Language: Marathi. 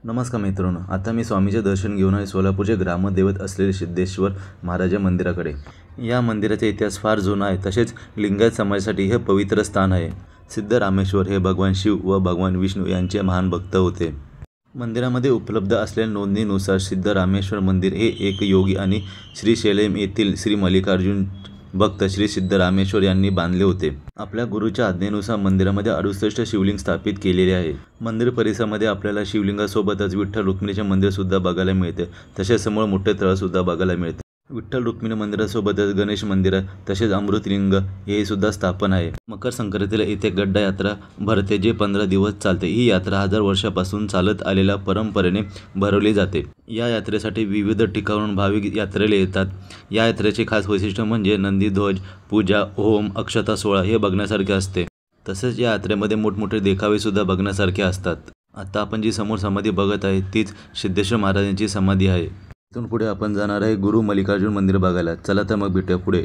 नमस्कार मित्रांनो, आता मी स्वामीचे दर्शन घेऊन आहे सोलापूरचे ग्रामदैवत असलेले सिद्धेश्वर महाराज मंदिराकडे। या मंदिराचा इतिहास फार जुना आहे, तसेच लिंगायत समाजासाठी हे पवित्र स्थान आहे। सिद्धरामेश्वर हे भगवान शिव व भगवान विष्णू यांचे महान भक्त होते। मंदिरामध्ये उपलब्ध असलेल्या नोंदणीनुसार सिद्धरामेश्वर मंदिर हे एक योगी आणि श्रीशैलम येथील श्री मल्लिकार्जुन भक्त श्री सिद्धरामेश्वर यांनी बांधले होते। आपल्या गुरुच्या आज्ञेनुसार मंदिरामध्ये 68 शिवलिंग स्थापित केलेले आहे। मंदिर परिसरामध्ये आपल्याला शिवलिंगासोबतच विठ्ठल रुक्मिणीचे मंदिर सुद्धा बघायला मिळते, तसेच समोर मोठे तळ सुद्धा बघायला मिळते। विठ्ठल रुक्मिणी मंदिरासोबतच गणेश मंदिर तसेच अमृतलिंग हे सुद्धा स्थापन आहे। मकर संक्रांतीला येथे गड्डा यात्रा भरते, जे 15 दिवस चालते। ही यात्रा 1000 वर्षापासून चालत आलेल्या परंपरेने भरवली जाते। या यात्रेसाठी विविध ठिकाणाहून भाविक यात्रेला येतात। या यात्रेचे खास वैशिष्ट्य म्हणजे नंदीध्वज पूजा, होम, अक्षता सोहळा हे बघण्यासारखे असते। तसेच या यात्रेमध्ये मोठमोठे देखावे सुद्धा बघण्यासारखे असतात। आता आपण जी समोर समाधी बघत आहे तीच सिद्धेश्वर महाराजांची समाधी आहे। इथून पुढे आपण जाणार आहे गुरु मल्लिकार्जुन मंदिर बघायला। चला तर मग भेटूया पुढे।